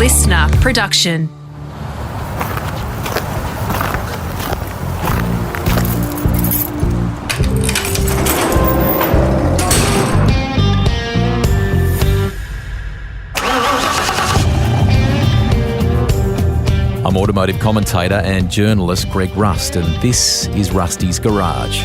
listener production. I'm automotive commentator and journalist Greg Rust, and this is Rusty's Garage.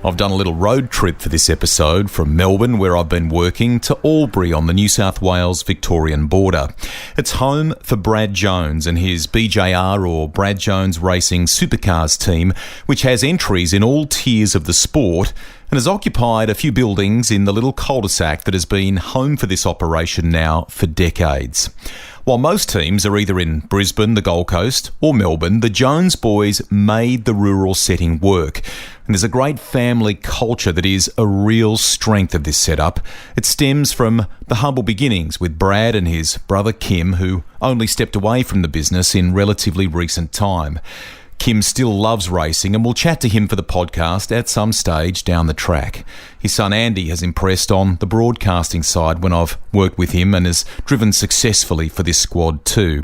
I've done a little road trip for this episode from Melbourne, where I've been working, to Albury on the New South Wales-Victorian border. It's home for Brad Jones and his BJR, or Brad Jones Racing Supercars team, which has entries in all tiers of the sport and has occupied a few buildings in the little cul-de-sac that has been home for this operation now for decades. While most teams are either in Brisbane, the Gold Coast, or Melbourne, the Jones boys made the rural setting work. And there's a great family culture that is a real strength of this setup. It stems from the humble beginnings with Brad and his brother Kim, who only stepped away from the business in relatively recent time. Kim still loves racing, and we'll chat to him for the podcast at some stage down the track. His son Andy has impressed on the broadcasting side when I've worked with him and has driven successfully for this squad too.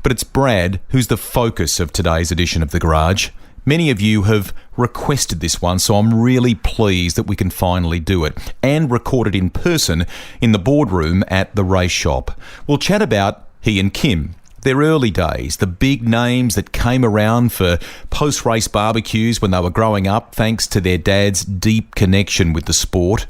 But it's Brad who's the focus of today's edition of The Garage. Many of you have requested this one, so I'm really pleased that we can finally do it and record it in person in the boardroom at the race shop. We'll chat about he and Kim, their early days, the big names that came around for post-race barbecues when they were growing up thanks to their dad's deep connection with the sport,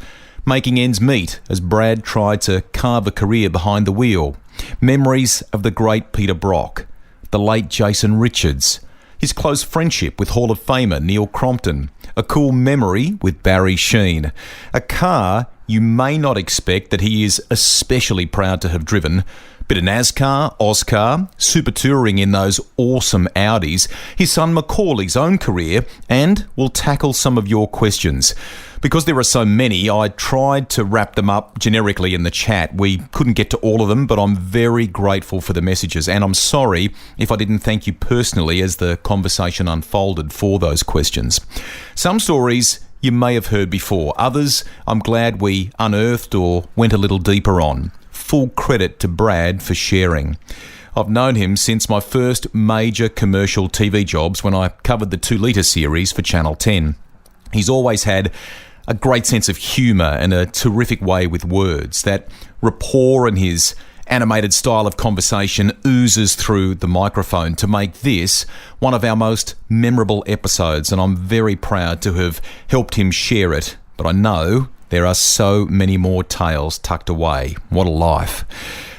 making ends meet as Brad tried to carve a career behind the wheel, memories of the great Peter Brock, the late Jason Richards, his close friendship with Hall of Famer Neil Crompton, a cool memory with Barry Sheen, a car you may not expect that he is especially proud to have driven, bit of NASCAR, Oscar, super touring in those awesome Audis, his son Macaulay's own career, and we'll tackle some of your questions. Because there are so many, I tried to wrap them up generically in the chat. We couldn't get to all of them, but I'm very grateful for the messages, and I'm sorry if I didn't thank you personally as the conversation unfolded for those questions. Some stories you may have heard before. Others I'm glad we unearthed or went a little deeper on. Full credit to Brad for sharing. I've known him since my first major commercial TV jobs when I covered the 2 Litre series for Channel 10. He's always had a great sense of humour and a terrific way with words. That rapport and his animated style of conversation oozes through the microphone to make this one of our most memorable episodes, and I'm very proud to have helped him share it. But I know there are so many more tales tucked away. What a life.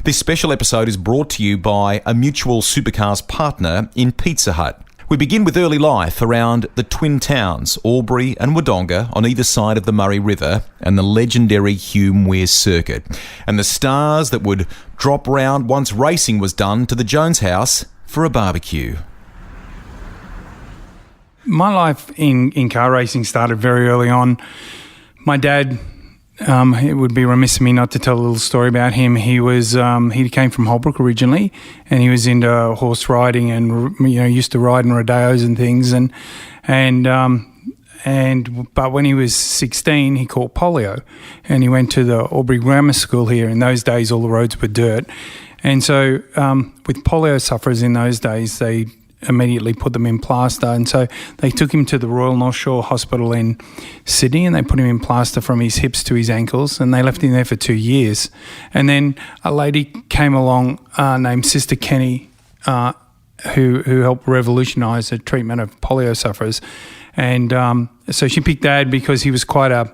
This special episode is brought to you by a mutual Supercars partner in Pizza Hut. We begin with early life around the twin towns, Albury and Wodonga, on either side of the Murray River, and the legendary Hume Weir circuit, and the stars that would drop round once racing was done to the Jones house for a barbecue. My life in car racing started very early on. My dad, it would be remiss of me not to tell a little story about him. He came from Holbrook originally, and he was into horse riding and used to ride in rodeos and things. But when he was 16, he caught polio, and he went to the Albury Grammar School here. In those days, all the roads were dirt, and so with polio sufferers in those days, they immediately put them in plaster, and so they took him to the Royal North Shore Hospital in Sydney, and they put him in plaster from his hips to his ankles, and they left him there for 2 years. And then a lady came along named Sister Kenny, who helped revolutionise the treatment of polio sufferers, and so she picked Dad because he was quite a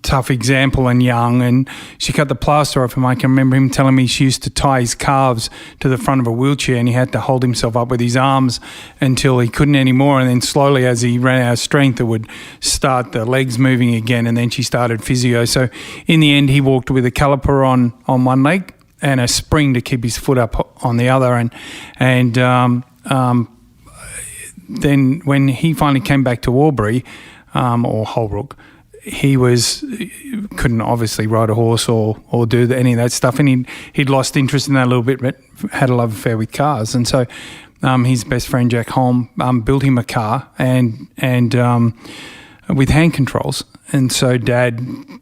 tough example and young, and she cut the plaster off him. I can remember him telling me she used to tie his calves to the front of a wheelchair, and he had to hold himself up with his arms until he couldn't anymore, and then slowly as he ran out of strength it would start the legs moving again, and then she started physio. So in the end he walked with a caliper on one leg and a spring to keep his foot up on the other, and then when he finally came back to Albury or Holbrook, he couldn't obviously ride a horse or do any of that stuff, and he'd lost interest in that a little bit, but had a love affair with cars, and so his best friend Jack Holm built him a car and with hand controls, and so Dad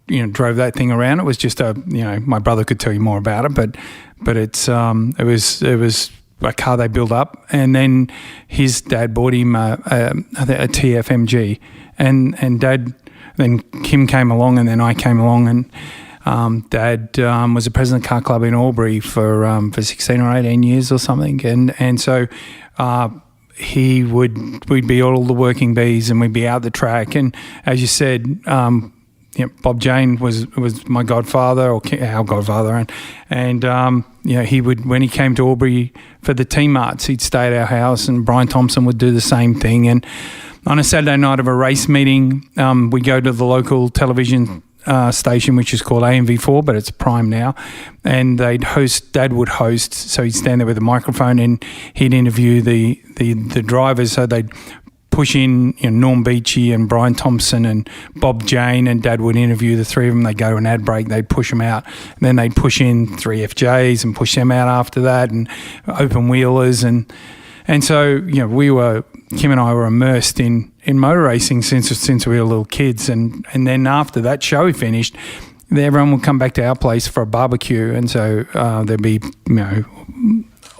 drove that thing around. It was just my brother could tell you more about it, but it was a car they built up, and then his dad bought him a TFMG, and then Kim came along, and then I came along, and Dad was the president of the car club in Albury for 16 or 18 years or something, and so we'd be all the working bees, and we'd be out the track, and as you said, Bob Jane was my godfather, or our godfather, and he would, when he came to Albury for the team marts, he'd stay at our house, and Brian Thompson would do the same thing. And on a Saturday night of a race meeting, we go to the local television station, which is called AMV4, but it's Prime now, and Dad would host, so he'd stand there with a microphone and he'd interview the drivers. So they'd push in Norm Beachy and Brian Thompson and Bob Jane, and Dad would interview the three of them. They'd go to an ad break, they'd push them out, and then they'd push in 3FJs and push them out after that, and open wheelers, and so Kim and I were immersed in motor racing since we were little kids, and then after that show finished, everyone would come back to our place for a barbecue, and so there'd be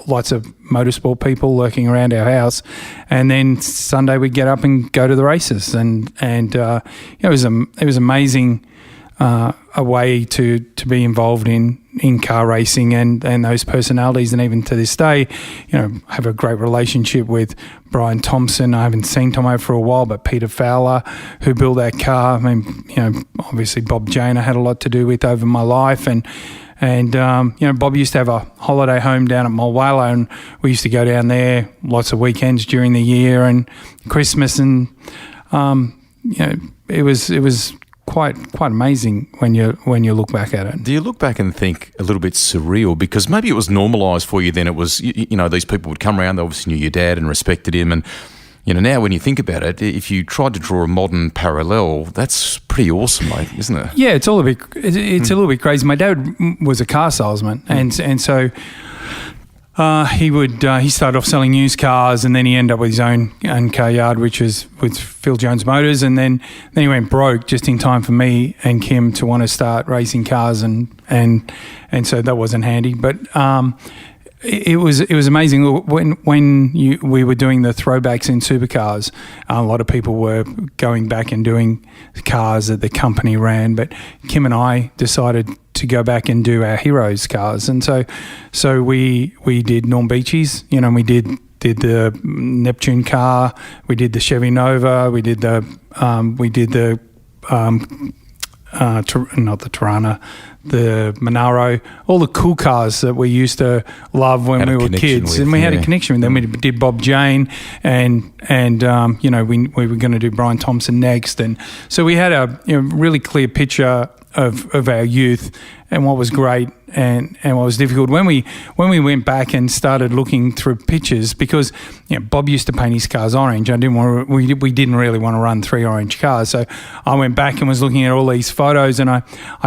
lots of motorsport people lurking around our house, and then Sunday we'd get up and go to the races, and it was amazing, a way to be involved in car racing and those personalities, and even to this day, have a great relationship with Brian Thompson. I haven't seen Tomo for a while, but Peter Fowler, who built that car. I mean, obviously Bob Jane I had a lot to do with over my life, and Bob used to have a holiday home down at Mulwala, and we used to go down there lots of weekends during the year and Christmas, and it was quite amazing when you look back at it. Do you look back and think a little bit surreal, because maybe it was normalised for you then? It was these people would come around, they obviously knew your dad and respected him, and now when you think about it, if you tried to draw a modern parallel, that's pretty awesome, mate, isn't it? Yeah, it's a little bit crazy. My dad was a car salesman, and so he started off selling used cars, and then he ended up with his own car yard, which was with Phil Jones Motors, and then he went broke just in time for me and Kim to want to start racing cars, and so that wasn't handy, but. It was amazing when we were doing the throwbacks in Supercars. A lot of people were going back and doing cars that the company ran, but Kim and I decided to go back and do our heroes cars, and so we did Norm Beachy's, we did the Neptune car, we did the Chevy Nova, we did the not the Tirana, the Monaro, all the cool cars that we used to love when we were kids, and we had a connection with them. We did Bob Jane, and we were going to do Brian Thompson next, and so we had a really clear picture of our youth and what was great and what was difficult when we went back and started looking through pictures, because Bob used to paint his cars orange. We didn't really want to run 3 orange cars, so I went back and was looking at all these photos, and I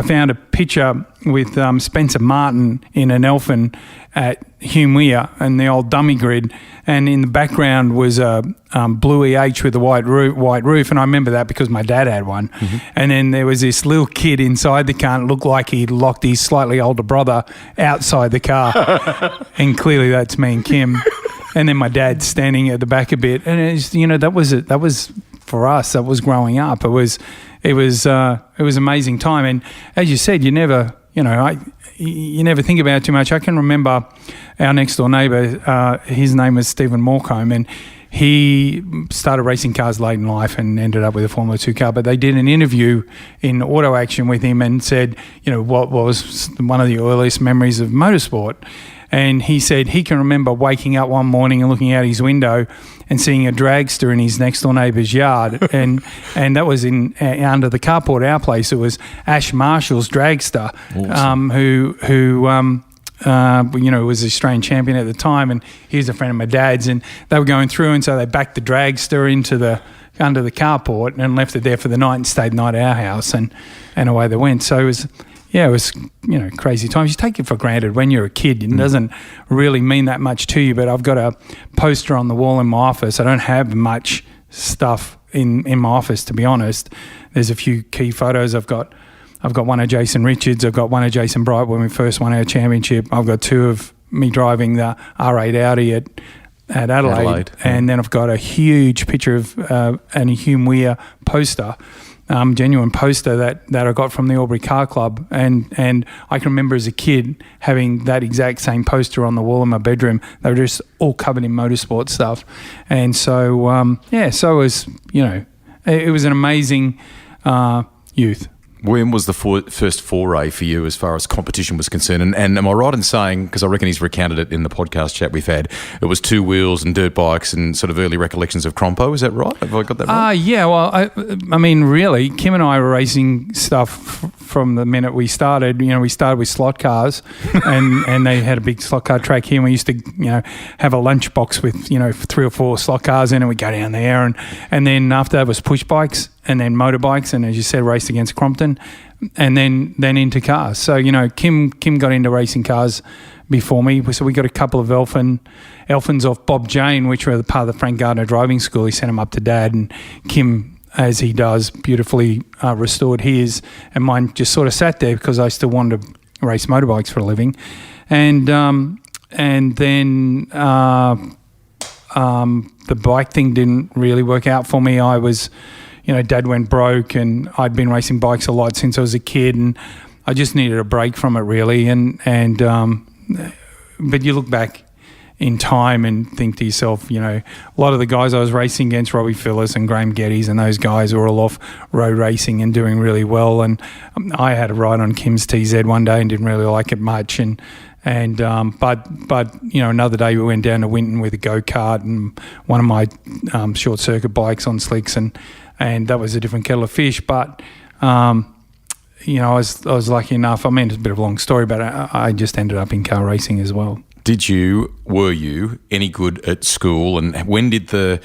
found a picture with Spencer Martin in an Elfin at Hume Weir and the old dummy grid, and in the background was a blue EH with a white roof, and I remember that because my dad had one. Mm-hmm. And then there was this little kid inside the car, and it looked like he'd locked his slightly older brother outside the car, and clearly that's me and Kim. And then my dad standing at the back a bit, and it's, that was for us. That was growing up. It was an amazing time, and as you said, you never think about it too much. I can remember our next door neighbour, his name was Stephen Morecombe, and he started racing cars late in life and ended up with a Formula 2 car. But they did an interview in Auto Action with him and said, what was one of the earliest memories of motorsport. And he said he can remember waking up one morning and looking out his window and seeing a dragster in his next door neighbour's yard, and that was in under the carport at our place. It was Ash Marshall's dragster, awesome. Who was the Australian champion at the time, and he was a friend of my dad's, and they were going through, and so they backed the dragster under the carport and left it there for the night and stayed the night at our house, and away they went. So it was crazy times. You take it for granted when you're a kid. It doesn't really mean that much to you, but I've got a poster on the wall in my office. I don't have much stuff in my office, to be honest. There's a few key photos. I've got I've got one of Jason Richards. I've got one of Jason Bright when we first won our championship. I've got two of me driving the R8 Audi at Adelaide. And then I've got a huge picture of and a Hume Weir poster, genuine poster that I got from the Albury Car Club. And I can remember as a kid having that exact same poster on the wall in my bedroom. They were just all covered in motorsport stuff. And so, so it was, it was an amazing youth. When was the first foray for you as far as competition was concerned? And am I right in saying, because I reckon he's recounted it in the podcast chat we've had, it was two wheels and dirt bikes and sort of early recollections of Crompo, is that right? Have I got that right? Yeah, well, I mean, really, Kim and I were racing stuff from the minute we started. We started with slot cars and they had a big slot car track here, and we used to, have a lunchbox with, 3 or 4 slot cars in it. We'd go down there and then after that was push bikes, and then motorbikes, and as you said, raced against Crompton, and then into cars. So, Kim got into racing cars before me. So we got a couple of Elfins off Bob Jane, which were part of the Frank Gardner driving school. He sent them up to Dad, and Kim, as he does, beautifully restored his, and mine just sort of sat there because I still wanted to race motorbikes for a living. And then the bike thing didn't really work out for me. I was... Dad went broke, and I'd been racing bikes a lot since I was a kid, and I just needed a break from it, really. But you look back in time and think to yourself, a lot of the guys I was racing against, Robbie Phillips and Graham Geddes, and those guys were all off road racing and doing really well. And I had a ride on Kim's TZ one day and didn't really like it much. But another day we went down to Winton with a go-kart and one of my short circuit bikes on slicks, and that was a different kettle of fish. But I was lucky enough. I mean, it's a bit of a long story, but I just ended up in car racing as well. Were you any good at school, and when did the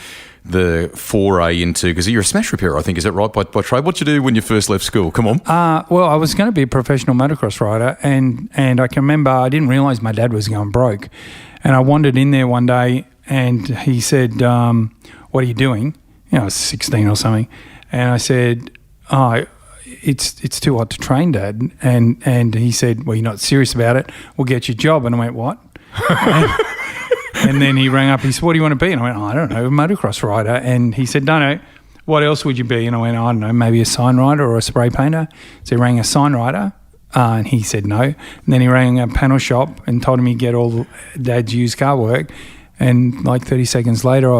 foray into, because you're a smash repairer, I think, is that right, by trade? What did you do when you first left school? Come on. Well, I was going to be a professional motocross rider, and I can remember I didn't realise my dad was going broke, and I wandered in there one day, and he said, "What are you doing?" I was 16 or something, and I said, "Oh, it's too hot to train, Dad." And he said, "Well, you're not serious about it. We'll get you a job." And I went, "What?" And then he rang up. He said, "What do you want to be?" And I went, "I don't know, a motocross rider." And he said, "No. What else would you be?" And I went, "I don't know, maybe a sign writer or a spray painter." So he rang a sign writer, and he said no. And then he rang a panel shop and told him he'd get all Dad's used car work. And like 30 seconds later,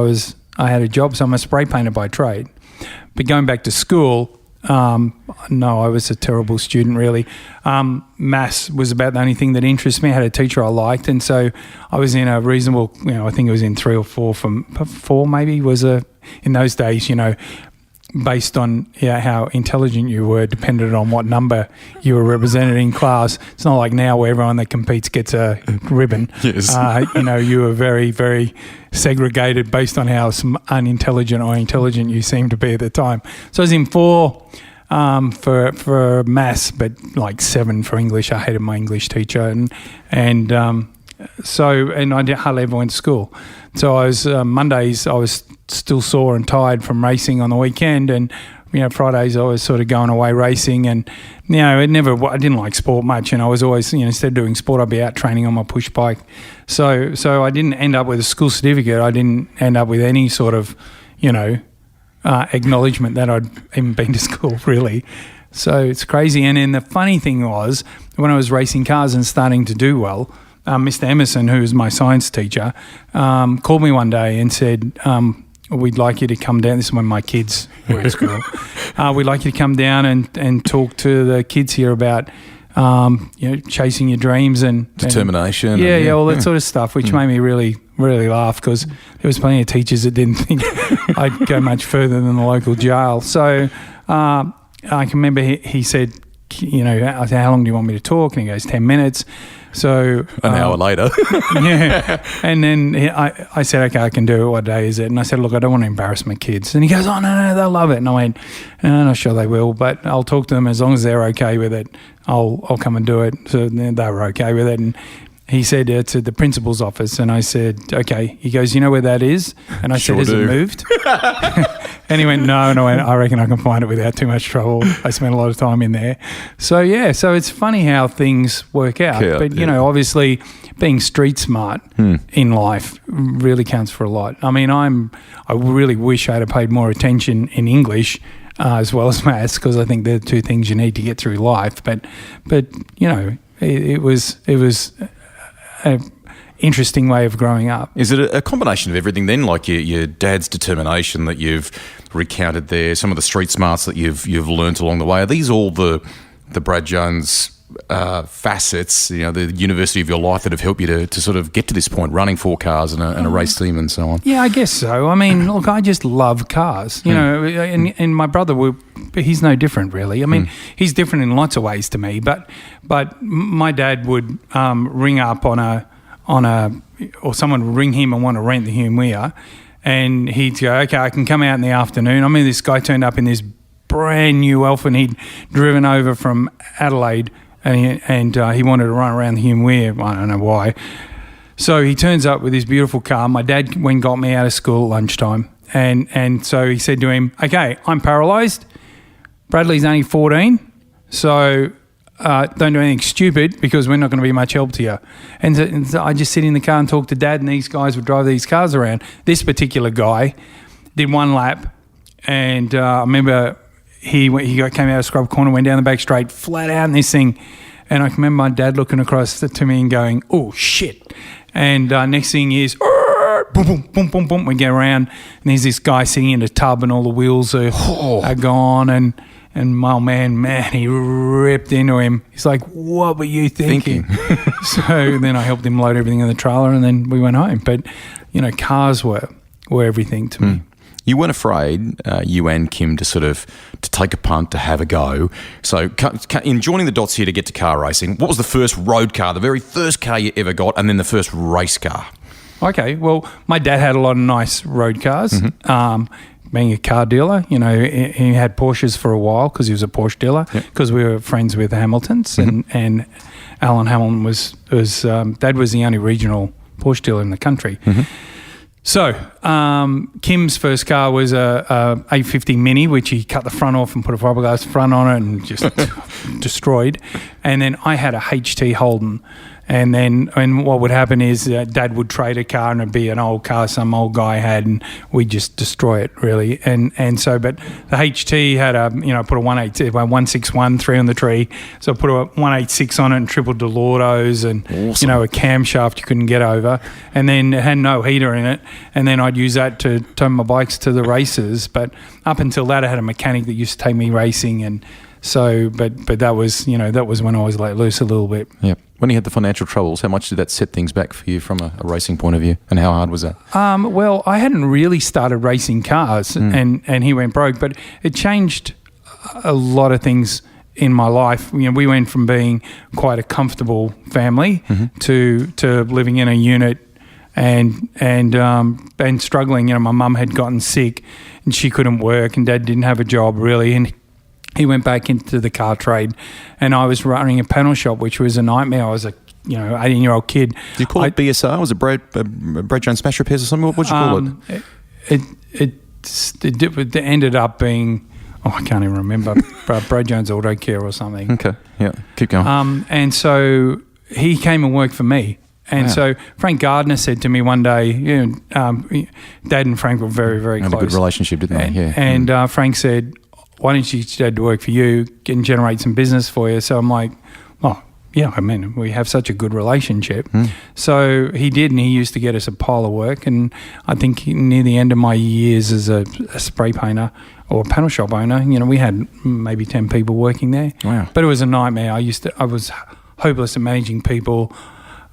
I had a job, so I'm a spray painter by trade. But going back to school, no, I was a terrible student, really. Maths was about the only thing that interested me. I had a teacher I liked, and so I was in a reasonable, I think it was in 3 or 4 from 4 maybe was in those days, based on how intelligent you were, depended on what number you were represented in class. It's not like now where everyone that competes gets a ribbon. Yes. You were very, very segregated based on how unintelligent or intelligent you seemed to be at the time. So I was in 4 for maths, but like 7 for English. I hated my English teacher, and I hardly ever went to school. So I was Mondays I was still sore and tired from racing on the weekend, and Fridays I was sort of going away racing, and I didn't like sport much, and I was always instead of doing sport I'd be out training on my push bike. So I didn't end up with a school certificate. I didn't end up with any sort of acknowledgement that I'd even been to school, really. So it's crazy. And then the funny thing was, when I was racing cars and starting to do well, Mr. Emerson, who was my science teacher, called me one day and said, "We'd like you to come down." This is when my kids were at school. "We'd like you to come down and talk to the kids here about, chasing your dreams and determination." All that sort of stuff, which made me really, really laugh, because there was plenty of teachers that didn't think I'd go much further than the local jail. So I can remember he said, I said, "How long do you want me to talk?" And he goes, 10 minutes. So an hour later. Yeah. And then I said, "Okay, I can do it. What day is it?" And I said, "Look, I don't want to embarrass my kids." And he goes, "Oh, no, they'll love it." And I went, "I'm not sure they will, but I'll talk to them as long as they're okay with it. I'll come and do it." So they were okay with it. he said it's at the principal's office, and I said, okay. He goes, you know where that is? And I said, has it moved? And he went, no. And I went, I reckon I can find it without too much trouble. I spent a lot of time in there. So, yeah, so it's funny how things work out. Yeah, but, you know, obviously being street smart in life really counts for a lot. I mean, I really wish I'd have paid more attention in English as well as maths, because I think they're the two things you need to get through life. But you know, it was an interesting way of growing up. Is it a combination of everything then, like your dad's determination that you've recounted there, some of the street smarts that you've learnt along the way? Are these all the Brad Jones facets, you know, the university of your life that have helped you to sort of get to this point, running 4 cars and a race team and so on? Yeah, I guess so. I mean, look, I just love cars, you know, and my brother, he's no different really. I mean, he's different in lots of ways to me, but my dad would ring up or someone would ring him and want to rent the Hume Weir, and he'd go, okay, I can come out in the afternoon. I mean, this guy turned up in this brand new Elf, and he'd driven over from Adelaide, and he wanted to run around the Hume Weir. I don't know why. So he turns up with his beautiful car. My dad went and got me out of school at lunchtime, and so he said to him, okay, I'm paralysed. Bradley's only 14, so don't do anything stupid, because we're not going to be much help to you. And so I just sit in the car and talk to Dad, and these guys would drive these cars around. This particular guy did 1 lap, and I remember he came out of Scrub Corner, went down the back straight, flat out in this thing. And I can remember my dad looking across to me and going, oh, shit. And next thing is, boom, boom, boom, boom, boom. We get around, and there's this guy sitting in a tub, and all the wheels are gone. And my old man, he ripped into him. He's like, what were you thinking? So then I helped him load everything in the trailer, and then we went home. But, you know, cars were everything to me. You weren't afraid, you and Kim, to take a punt, to have a go. So in joining the dots here to get to car racing, what was the first road car, the very first car you ever got, and then the first race car? Okay, well, my dad had a lot of nice road cars. Being a car dealer, you know, he had Porsches for a while because he was a Porsche dealer, because we were friends with Hamiltons, and Alan Hamilton was Dad was the only regional Porsche dealer in the country. So Kim's first car was a 850 Mini, which he cut the front off and put a fiberglass front on it and just destroyed. And then I had a HT Holden. And what would happen is Dad would trade a car, and it'd be an old car some old guy had, and we'd just destroy it really. And so, but the HT had put a 161 3 on the tree. So I put a 186 on it and triple Delordos, and awesome. A camshaft you couldn't get over, and then it had no heater in it. And then I'd use that to tow my bikes to the races. But up until that, I had a mechanic that used to take me racing, and so but that was when I was let loose a little bit. Yeah. When you had the financial troubles, how much did that set things back for you from a racing point of view, and how hard was that? Well, I hadn't really started racing cars, and he went broke, but it changed a lot of things in my life. You know, we went from being quite a comfortable family to living in a unit and struggling. You know, my mum had gotten sick and she couldn't work, and Dad didn't have a job really, and he went back into the car trade, and I was running a panel shop, which was a nightmare. I was a 18-year-old kid. Do you call it BSR? Was it Brad Jones Smash Repairs or something? What did you call it? It ended up being, I can't even remember, Brad Jones Auto Care or something. Okay, yeah, keep going. And so he came and worked for me. And so Frank Gardner said to me one day, Dad and Frank were very, very close. Had a good relationship, didn't they? Yeah. And Frank said, why don't you get Dad to work for you and generate some business for you? So I'm like, oh, yeah, I mean, we have such a good relationship. So he did, and he used to get us a pile of work. And I think near the end of my years as a spray painter or a panel shop owner, we had maybe 10 people working there. Wow. But it was a nightmare. I was hopeless at managing people.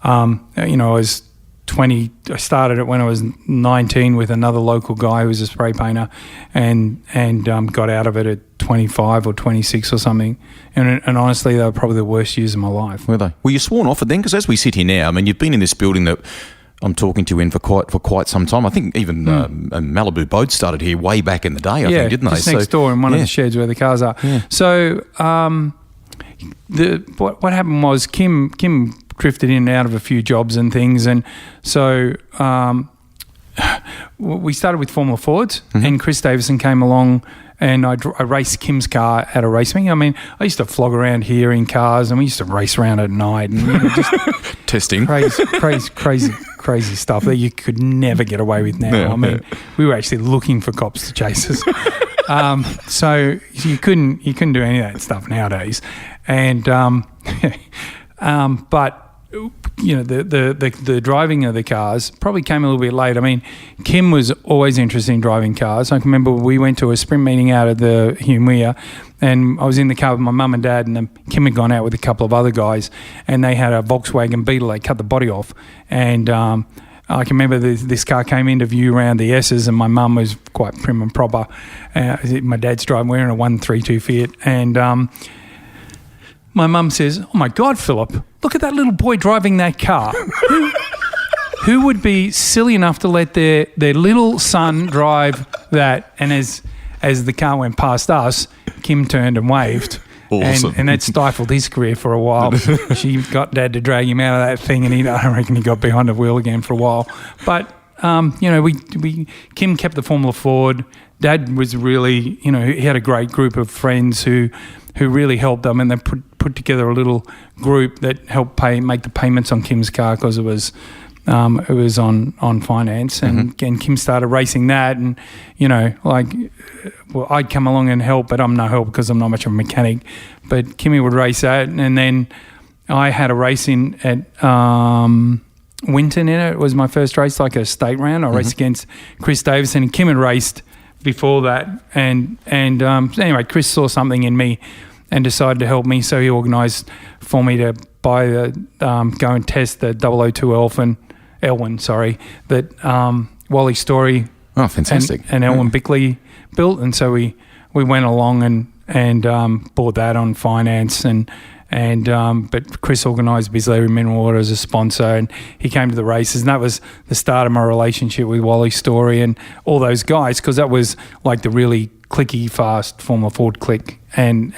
I was 20. I started it when I was 19 with another local guy who was a spray painter, and got out of it at 25 or 26 or something. And honestly, they were probably the worst years of my life. Were they? Were you sworn off it then? Because as we sit here now, I mean, you've been in this building that I'm talking to you in for quite some time. I think even Malibu Boats started here way back in the day. I think, didn't they? Just next door in one of the sheds where the cars are. Yeah. So what happened was Kim drifted in and out of a few jobs and things. And so we started with Formula Fords, and Chris Davison came along, and I raced Kim's car at a race meeting. I mean, I used to flog around here in cars, and we used to race around at night and just testing crazy stuff that you could never get away with now. Yeah, I mean, we were actually looking for cops to chase us. So you couldn't do any of that stuff nowadays. And but the driving of the cars probably came a little bit late. I mean, Kim was always interested in driving cars. I can remember we went to a sprint meeting out at the Humia, and I was in the car with my mum and dad, and Kim had gone out with a couple of other guys, and they had a Volkswagen Beetle. They cut the body off, and I can remember this car came into view around the S's, and my mum was quite prim and proper. My dad's driving, we're in a 132 Fiat, and my mum says, "Oh my God, Philip, look at that little boy driving that car. Who would be silly enough to let their little son drive that?" And as the car went past us, Kim turned and waved. Awesome. And that stifled his career for a while. She got Dad to drag him out of that thing, and I reckon he got behind the wheel again for a while. But Kim kept the Formula Ford. Dad was really, he had a great group of friends who really helped them, and they put together a little group that helped make the payments on Kim's car because it was on finance, and Kim started racing that, and I'd come along and help, but I'm no help because I'm not much of a mechanic. But Kimmy would race that, and then I had a race at Winton in it. It was my first race, like a state round. I raced against Chris Davison, and Kim had raced before that, and anyway, Chris saw something in me and decided to help me, so he organised for me to go and test the 002 Elwyn, that Wally Story fantastic. and Elwyn Bickley built, and so we went along and bought that on finance, but Chris organised Bisley Mineral Water as a sponsor, and he came to the races, and that was the start of my relationship with Wally Story and all those guys, because that was like the really clicky, fast Formula Ford click, and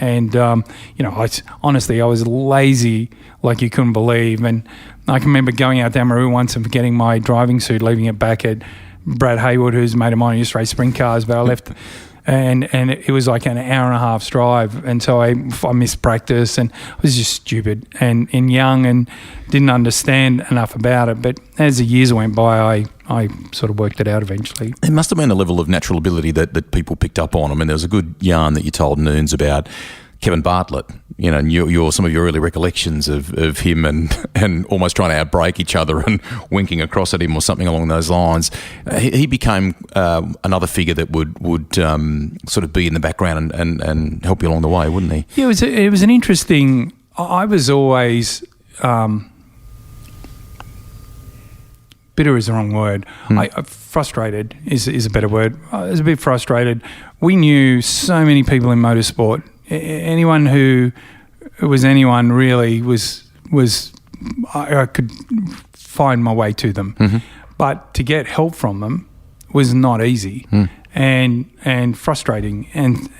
honestly, I was lazy like you couldn't believe, and I can remember going out to Amaru once and forgetting my driving suit, leaving it back at Brad Hayward, who's a mate of mine who used to race sprint cars, but I left. And it was like an hour and a half drive, and so I missed practice, and I was just stupid and young and didn't understand enough about it. But as the years went by, I sort of worked it out eventually. There must have been a level of natural ability that people picked up on. I mean, there was a good yarn that you told Noons about Kevin Bartlett, and some of your early recollections of him and almost trying to outbrake each other and winking across at him or something along those lines. He became another figure that would sort of be in the background and help you along the way, wouldn't he? Yeah, it was an interesting. I was always bitter is the wrong word. Frustrated is a better word. I was a bit frustrated. We knew so many people in motorsport. Anyone who was anyone really was I could find my way to them, but to get help from them was not easy and frustrating, and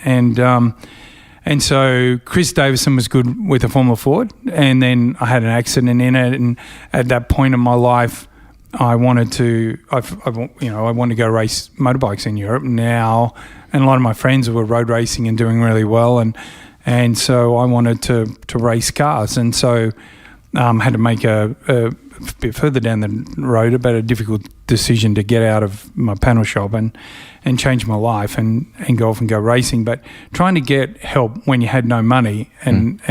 so Chris Davison was good with a Formula Ford, and then I had an accident in it, and at that point in my life, I wanted to go race motorbikes in Europe now, and a lot of my friends were road racing and doing really well, and so I wanted to race cars, and so had to make a bit further down the road about a difficult decision to get out of my panel shop and change my life and go off and go racing, but trying to get help when you had no money and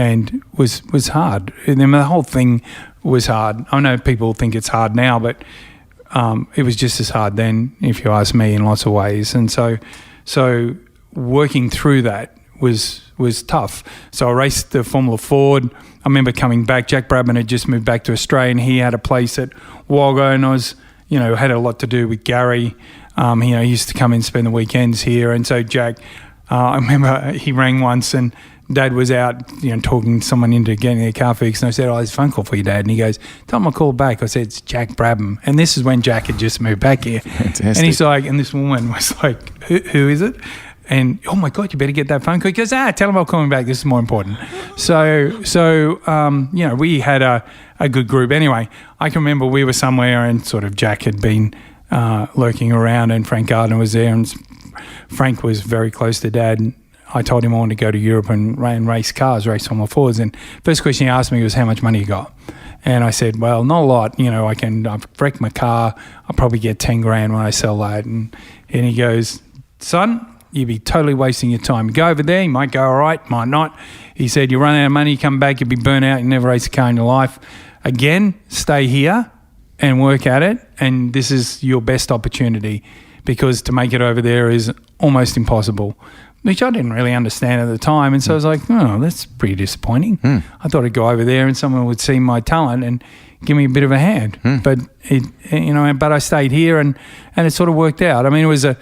was hard. And then the whole thing was hard. I know people think it's hard now, but it was just as hard then, if you ask me, in lots of ways. And so working through that was tough. So I raced the Formula Ford. I remember coming back. Jack Brabham had just moved back to Australia, and he had a place at Wagga, and I was, had a lot to do with Gary. He used to come and spend the weekends here, and so Jack, I remember he rang once, and Dad was out, talking someone into getting their car fixed, and I said, there's a phone call for you, Dad. And he goes, tell him I'll call back. I said, it's Jack Brabham. And this is when Jack had just moved back here. Fantastic. And he's like, and this woman was like, who is it? And, oh, my God, you better get that phone call. He goes, tell him I'm coming back. This is more important. So we had a good group. Anyway, I can remember we were somewhere and sort of Jack had been lurking around and Frank Gardner was there, and Frank was very close to Dad. And I told him I wanted to go to Europe and race cars, race Formula 4s. And first question he asked me was, how much money you got? And I said, well, not a lot. I've wrecked my car. I'll probably get 10 grand when I sell that. And he goes, son, you'd be totally wasting your time. You go over there, you might go all right, might not. He said, you run out of money, you come back, you'll be burnt out, you never race a car in your life. Again, stay here and work at it, and this is your best opportunity, because to make it over there is almost impossible, which I didn't really understand at the time. And so I was like, oh, that's pretty disappointing. I thought I'd go over there and someone would see my talent and give me a bit of a hand. But but I stayed here and it sort of worked out. I mean, it was a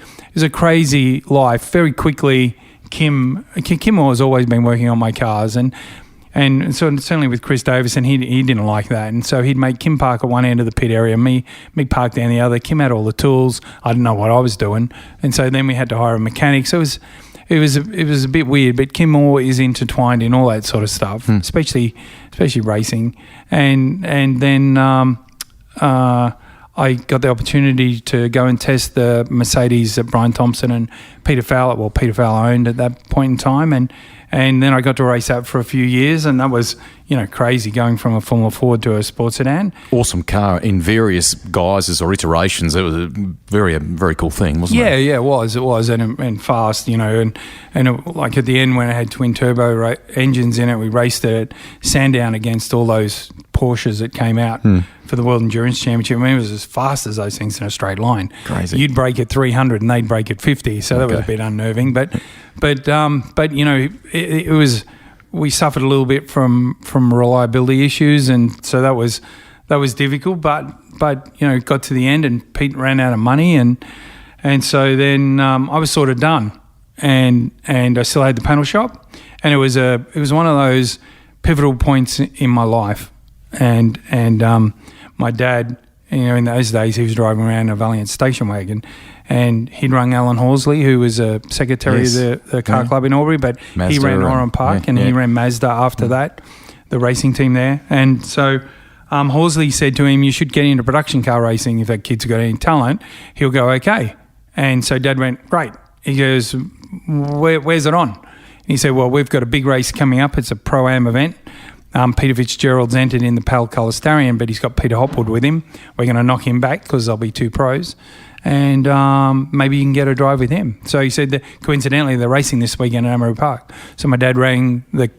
crazy life. Very quickly, Kim has always been working on my cars, and so certainly with Chris Davison, he didn't like that, and so he'd make Kim park at one end of the pit area, me park down the other. Kim had all the tools. I didn't know what I was doing, and so then we had to hire a mechanic. So it was a bit weird, but Kim Moore is intertwined in all that sort of stuff, especially racing, and then I got the opportunity to go and test the Mercedes that Brian Thompson and Peter Fowler owned at that point in time, and then I got to race that for a few years, and that was crazy, going from a Formula 4 to a sports sedan. Awesome car in various guises or iterations. It was a very cool thing, wasn't it? Yeah, it was, and fast, and like at the end when it had twin turbo engines in it, we raced it at Sandown against all those Porsches that came out for the World Endurance Championship. I mean, it was as fast as those things in a straight line. Crazy. You'd brake at 300 and they'd brake at 50, so that was a bit unnerving. But it was. We suffered a little bit from reliability issues, and so that was difficult. But got to the end, and Pete ran out of money, and so then I was sort of done, and I still had the panel shop, and it was one of those pivotal points in my life, and my dad, in those days he was driving around a Valiant station wagon. And he'd rung Alan Horsley, who was a secretary of the car club in Albury, but Mazda, he ran Oran Park and he ran Mazda after that, the racing team there. And so Horsley said to him, you should get into production car racing. If that kid's got any talent, he'll go okay. And so Dad went, great. He goes, where's it on? And he said, well, we've got a big race coming up. It's a Pro-Am event. Peter Fitzgerald's entered in the Pal Calistarian, but he's got Peter Hopwood with him. We're going to knock him back because there'll be two pros. And maybe you can get a drive with him. So he said that coincidentally they're racing this weekend at Amaru Park. So my dad rang the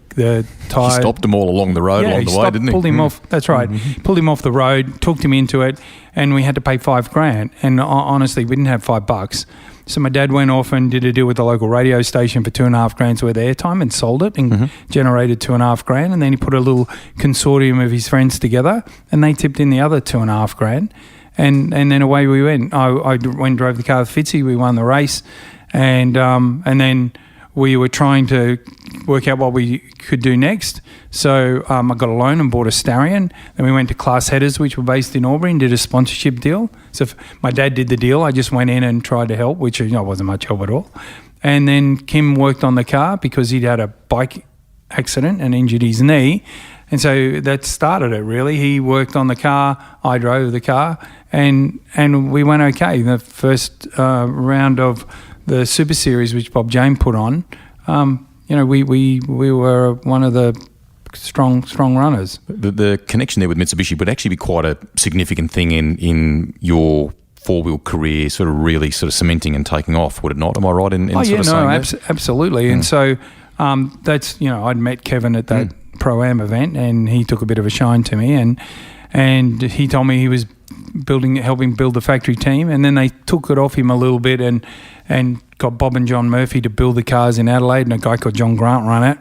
tyre. He stopped them all along the road along the way, didn't he? Pulled him off. That's right. Pulled him off the road, talked him into it, and we had to pay $5,000. And honestly, we didn't have $5. So my dad went off and did a deal with the local radio station for $2,500 worth of airtime and sold it and generated $2,500. And then he put a little consortium of his friends together, and they tipped in the other $2,500. And then away we went. I went and drove the car with Fitzy. We won the race, and then we were trying to work out what we could do next. So I got a loan and bought a Starion. Then we went to Class Headers, which were based in Albury, and did a sponsorship deal. So my dad did the deal. I just went in and tried to help, which wasn't much help at all. And then Kim worked on the car because he'd had a bike accident and injured his knee. And so that started it, really. He worked on the car, I drove the car, and we went okay. The first round of the Super Series, which Bob James put on, we were one of the strong runners. The connection there with Mitsubishi would actually be quite a significant thing in your four-wheel career, sort of really sort of cementing and taking off, would it not? Am I right in saying that? Absolutely. And so that's, I'd met Kevin at that Pro-Am event, and he took a bit of a shine to me, and he told me he was helping build the factory team, and then they took it off him a little bit and got Bob and John Murphy to build the cars in Adelaide, and a guy called John Grant run it,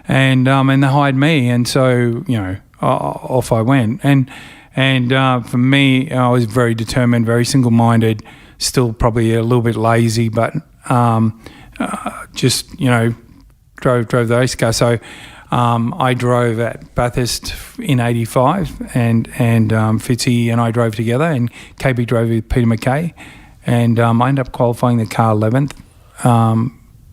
and they hired me, and so off I went, and for me, I was very determined, very single-minded, still probably a little bit lazy, but just drove the race car. So I drove at Bathurst in '85, and Fitzy and I drove together, and KB drove with Peter McKay, and I ended up qualifying the car 11th,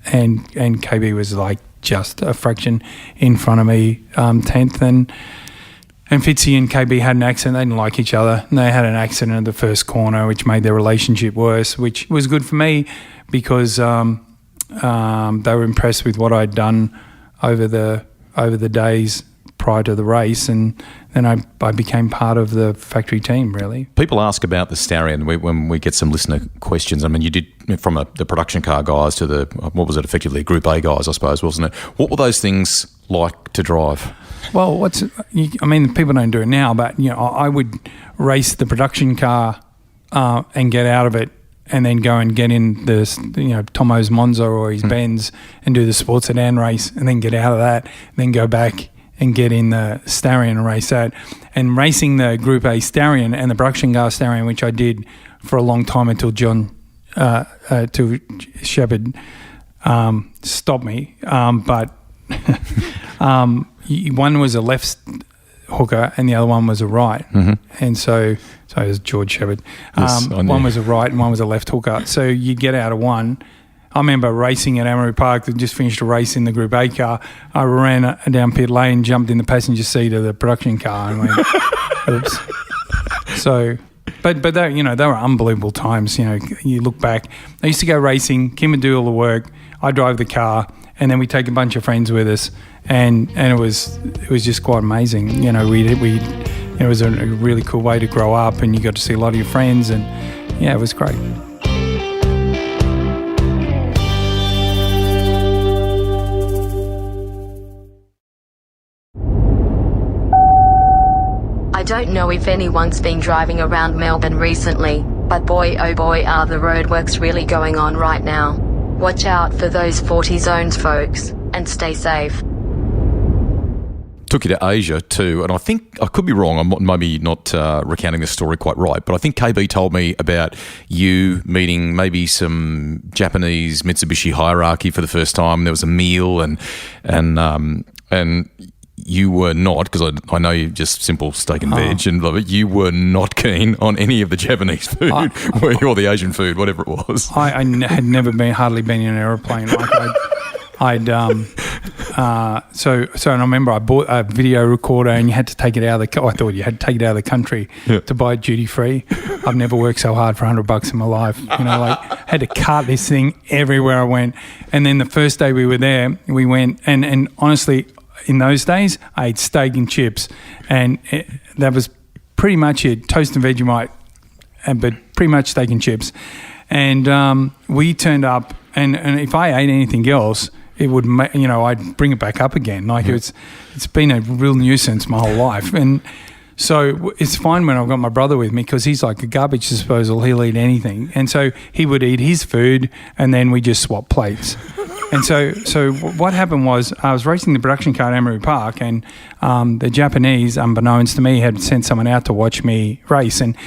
KB was like just a fraction in front of me, 10th, and Fitzy and KB had an accident. They didn't like each other. And they had an accident at the first corner, which made their relationship worse, which was good for me because they were impressed with what I'd done over the days prior to the race, and then I became part of the factory team, really. People ask about the Starion when we get some listener questions. I mean, you did from the production car guys to what was it, effectively Group A guys, I suppose, wasn't it? What were those things like to drive? Well, people don't do it now, but I would race the production car and get out of it, and then go and get in the Tomo's Monza or his Benz and do the sports sedan race, and then get out of that, and then go back and get in the Starion and race that. And racing the Group A Starion and the production car Starion, which I did for a long time until till Shepard stopped me. But one was a left hooker and the other one was a right. Mm-hmm. And so it was George Shepard. Yes, one was a right and one was a left hooker. So you get out of one. I remember racing at Amaru Park. They just finished a race in the Group A car. I ran down pit lane, jumped in the passenger seat of the production car, and went, "Oops." So, but they were unbelievable times. You look back. I used to go racing. Kim would do all the work. I drive the car, and then we take a bunch of friends with us, and it was just quite amazing. It was a really cool way to grow up, and you got to see a lot of your friends, and it was great. I don't know if anyone's been driving around Melbourne recently, but boy oh boy are the roadworks really going on right now. Watch out for those 40 zones, folks, and stay safe. Took you to Asia too, and I think, I could be wrong, I'm maybe not recounting this story quite right, but I think KB told me about you meeting maybe some Japanese Mitsubishi hierarchy for the first time. There was a meal and you were not, because I know you just simple steak and veg and love it. You were not keen on any of the Japanese food or the Asian food, whatever it was. I had never hardly been in an aeroplane. So I remember I bought a video recorder and you had to take it out of the. I thought you had to take it out of the country to buy it duty free. I've never worked so hard for $100 in my life. Had to cart this thing everywhere I went. And then the first day we were there, we went and honestly, in those days, I ate steak and chips, and that was pretty much it. Toast and Vegemite, but pretty much steak and chips. And we turned up, and if I ate anything else, it would, I'd bring it back up again. It's been a real nuisance my whole life. And so it's fine when I've got my brother with me because he's like a garbage disposal. He'll eat anything. And so he would eat his food, and then we just swap plates. And so what happened was I was racing the production car at Amaru Park, and the Japanese, unbeknownst to me, had sent someone out to watch me race, and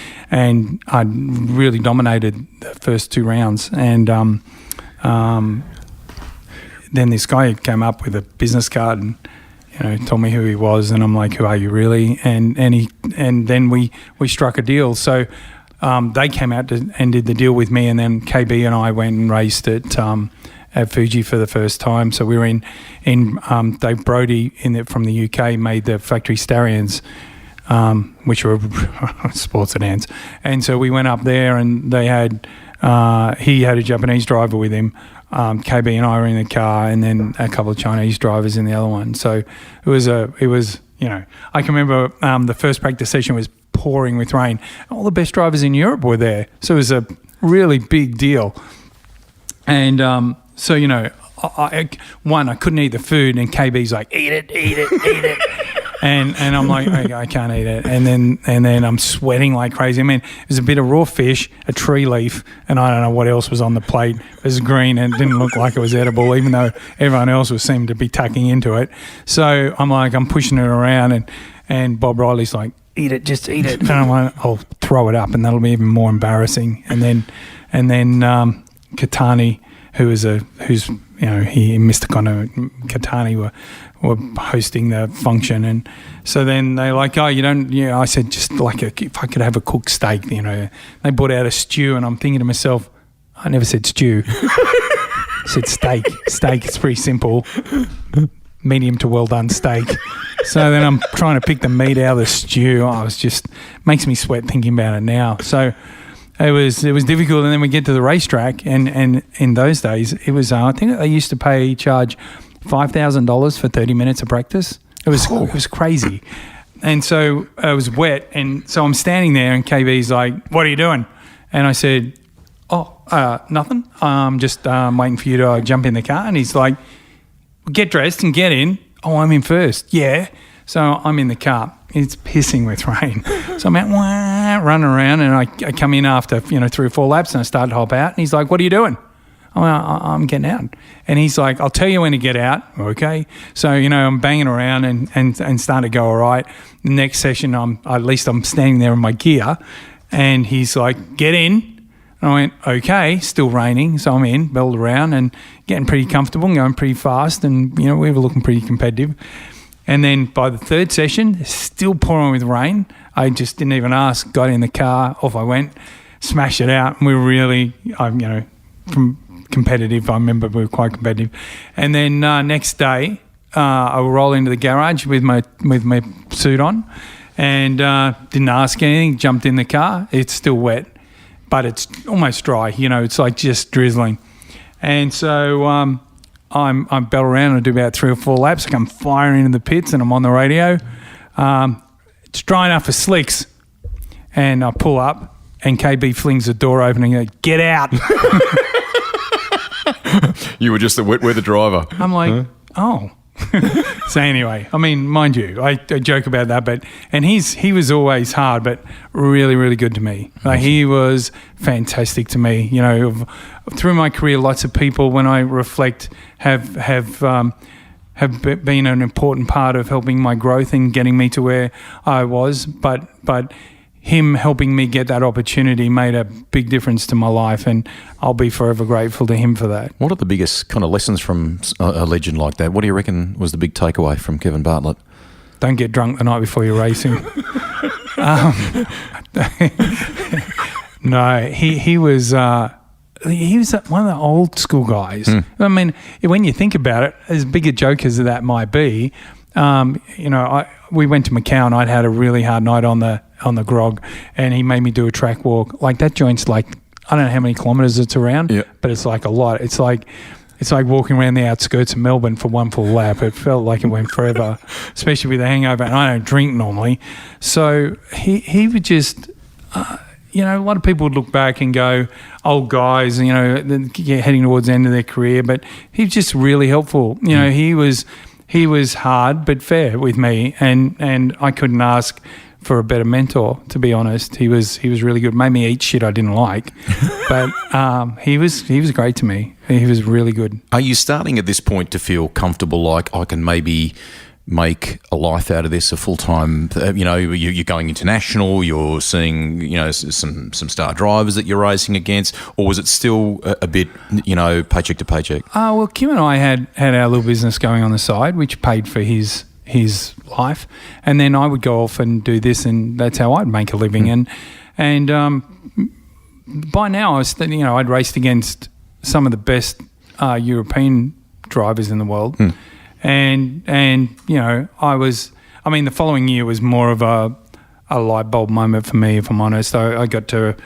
I'd really dominated the first two rounds. And then this guy came up with a business card and told me who he was, and I'm like, "Who are you really?" And then we struck a deal. So they came out and did the deal with me, and then KB and I went and raced at Fuji for the first time. So we were in Dave Brody from the UK made the factory Starions, which were sports sedans. And so we went up there, and they had he had a Japanese driver with him. KB and I were in the car, and then a couple of Chinese drivers in the other one. So it was I can remember the first practice session was pouring with rain. All the best drivers in Europe were there. So it was a really big deal. And so, I couldn't eat the food, and KB's like, eat it. and I'm like, I can't eat it. And then I'm sweating like crazy. I mean, it was a bit of raw fish, a tree leaf, and I don't know what else was on the plate. It was green and it didn't look like it was edible, even though everyone else seemed to be tucking into it. So I'm pushing it around, and Bob Riley's like, eat it, just eat it. And I'm like, I'll throw it up, and that'll be even more embarrassing. And then Katani, who's he and Mr. Kono Katani were hosting the function, and so then they like, oh, you don't, I said, just like if I could have a cooked steak, they brought out a stew, and I'm thinking to myself, I never said stew. I said, steak. It's pretty simple. Medium to well done steak. So then I'm trying to pick the meat out of the stew. Oh, it's just makes me sweat thinking about it now. So it was difficult. And then we get to the racetrack, and in those days it was I think they used to charge $5,000 for 30 minutes of practice. It was crazy. And so it was wet, and so I'm standing there, and KB's like, "What are you doing?" And I said, nothing. I'm just waiting for you to jump in the car. And he's like, "Get dressed and get in." "Oh, I'm in first." "Yeah." So I'm in the car. It's pissing with rain. So I'm out running around, and I come in after 3 or 4 laps, and I start to hop out. And he's like, "What are you doing?" I'm getting out. And he's like, "I'll tell you when to get out." Okay. So, I'm banging around and starting to go all right. The next session, I'm standing there in my gear, and he's like, "Get in." And I went, "Okay." Still raining. So I'm in, belled around and getting pretty comfortable and going pretty fast. And, we were looking pretty competitive. And then by the third session, still pouring with rain. I just didn't even ask, got in the car, off I went, smashed it out. And we were really, from competitive. I remember we were quite competitive. And then next day, I would roll into the garage with my suit on, and didn't ask anything. Jumped in the car. It's still wet, but it's almost dry. It's like just drizzling. And so I bell around and I do about 3 or 4 laps. I come firing into the pits, and I'm on the radio. It's dry enough for slicks, and I pull up, and KB flings the door open and goes, "Get out." You were just the wet weather driver. I'm like, oh. So anyway, mind you, I joke about that, and he was always hard, but really, really good to me. Like, he was fantastic to me. Through my career, lots of people, when I reflect, have been an important part of helping my growth and getting me to where I was, but him helping me get that opportunity made a big difference to my life, and I'll be forever grateful to him for that. What are the biggest kind of lessons from a legend like that? What do you reckon was the big takeaway from Kevin Bartlett? Don't get drunk the night before you're racing. No, he was one of the old school guys. When you think about it, as big a joke as that might be, we went to Macau, and I'd had a really hard night on the grog, and he made me do a track walk. Like, that joint's like, I don't know how many kilometres it's around, but it's like a lot. It's like walking around the outskirts of Melbourne for one full lap. It felt like it went forever, especially with a hangover, and I don't drink normally. So he would just, a lot of people would look back and go, old guys, heading towards the end of their career, but he was just really helpful. He was hard but fair with me, and I couldn't ask for a better mentor, to be honest. He was really good. Made me eat shit I didn't like, but he was great to me. He was really good. Are you starting at this point to feel comfortable, like I can maybe make a life out of this, a full-time, you're going international, you're seeing, some star drivers that you're racing against, or was it still a bit, paycheck to paycheck? Well, Kim and I had our little business going on the side, which paid for his life, and then I would go off and do this, and that's how I'd make a living. And by now I'd raced against some of the best European drivers in the world. And I was, the following year was more of a light bulb moment for me, if I'm honest. I got to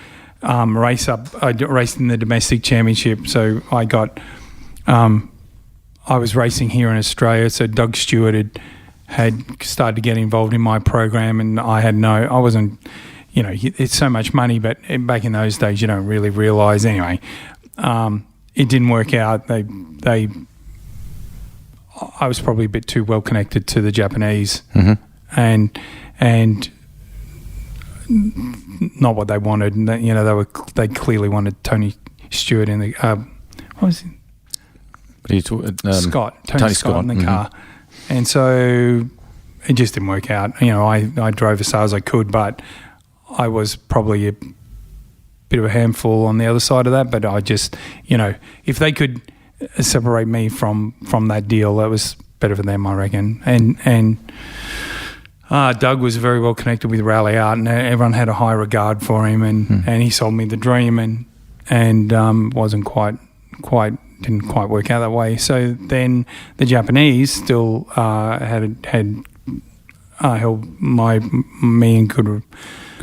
race up. I raced in the domestic championship, so I was racing here in Australia. So Doug Stewart had started to get involved in my program, and I wasn't, it's so much money, but back in those days you don't really realise. Anyway, it didn't work out. I was probably a bit too well connected to the Japanese, and not what they wanted. And they clearly wanted Tony Stewart in the what was it? Tony Scott in the car, and so it just didn't work out. I drove as far as I could, but I was probably a bit of a handful on the other side of that. But I just, if they could separate me from that deal, that was better for them, I reckon. And Doug was very well connected with Rally Art, and everyone had a high regard for him, and he sold me the dream, and wasn't quite didn't quite work out that way. So then the Japanese still had held me in good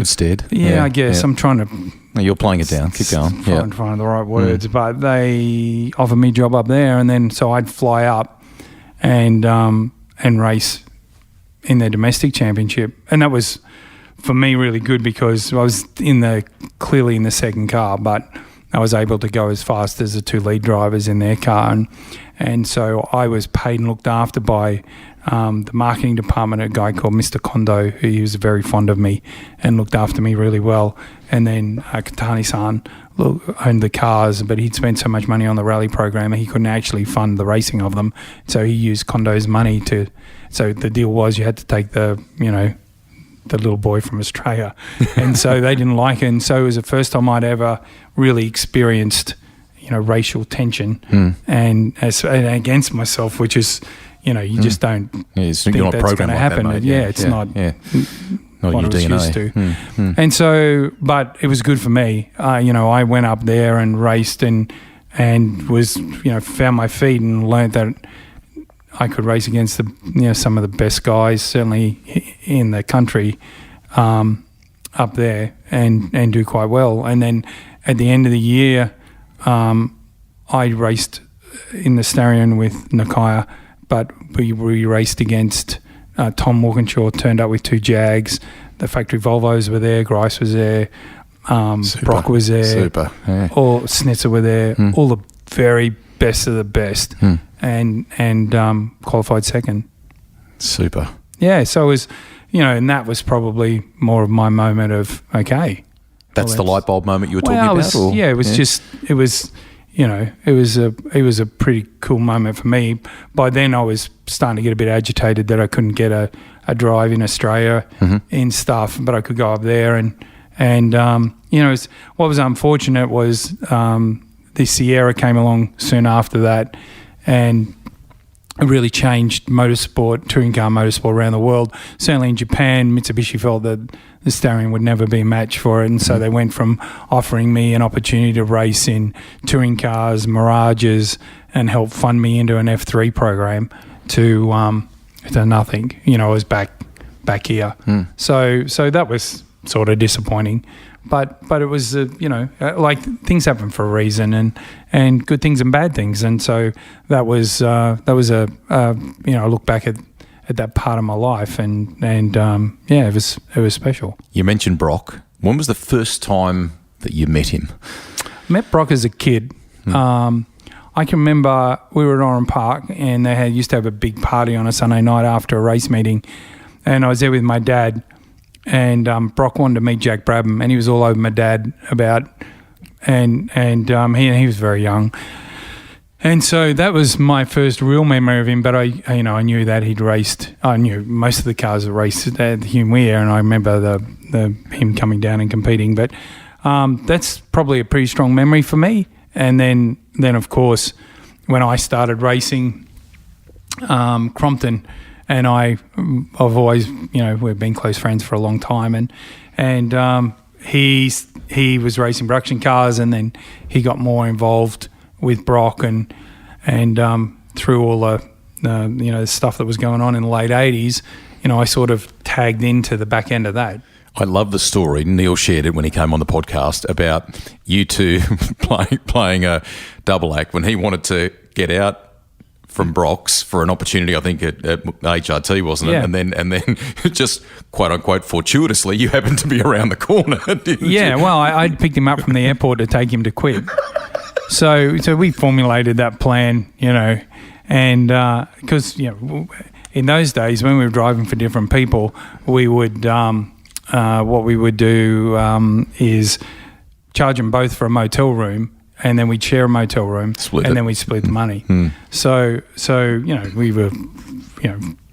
stead. Yeah, I guess. I'm trying to... No, you're playing it down. Keep going. Trying to find the right words. But they offered me a job up there, and then so I'd fly up and race in their domestic championship. And that was, for me, really good because I was clearly in the second car, but I was able to go as fast as the two lead drivers in their car. And so I was paid and looked after by the marketing department, a guy called Mr. Kondo, who was very fond of me and looked after me really well. And then Katani-san owned the cars, but he'd spent so much money on the rally program he couldn't actually fund the racing of them. So he used Kondo's money to... So the deal was you had to take the little boy from Australia. And so they didn't like it. And so it was the first time I'd ever really experienced, racial tension and against myself, which is... you just don't think that's going to happen. Not what your I was DNA. used to. And so, but it was good for me. I went up there and raced and was, found my feet and learned that I could race against some of the best guys, certainly in the country, up there and do quite well. And then at the end of the year, I raced in the Starion with Nakaya, but we raced against Tom Walkinshaw, turned up with two Jags. The factory Volvos were there, Grice was there, Brock was there, all Snitzer were there, all the very best of the best, and qualified second. Super. Yeah, so it was, and that was probably more of my moment of, okay. That's the light bulb moment you were talking about? It was a pretty cool moment for me. By then I was starting to get a bit agitated that I couldn't get a drive in Australia in stuff, but I could go up there and what was unfortunate was the Sierra came along soon after that and it really changed touring car motorsport around the world. Certainly in Japan, Mitsubishi felt that the Starion would never be a match for it, and so they went from offering me an opportunity to race in touring cars, Mirages, and help fund me into an F3 program to nothing. I was back here. So that was sort of disappointing. But it was, like things happen for a reason and good things and bad things. And so that was I look back at that part of my life and it was special. You mentioned Brock. When was the first time that you met him? I met Brock as a kid. I can remember we were at Oran Park and they used to have a big party on a Sunday night after a race meeting. And I was there with my dad. And Brock wanted to meet Jack Brabham, and he was all over my dad about, and he was very young, and so that was my first real memory of him. But I knew that he'd raced. I knew most of the cars that raced at the Hume Weir, and I remember him coming down and competing. But that's probably a pretty strong memory for me. And then of course, when I started racing, Crompton. And I've always, we've been close friends for a long time, and he was racing production cars, and then he got more involved with Brock, and through all the stuff that was going on in the late 80s, I sort of tagged into the back end of that. I love the story. Neil shared it when he came on the podcast about you two playing a double act when he wanted to get out from Brock's for an opportunity, I think at HRT, wasn't it? Yeah. And then just quote unquote fortuitously, you happened to be around the corner, didn't you? Yeah, well, I'd picked him up from the airport to take him to quit. So we formulated that plan, and because in those days when we were driving for different people, we would what we would do is charge them both for a motel room. And then we'd share a motel room, then we'd split the money. So we were,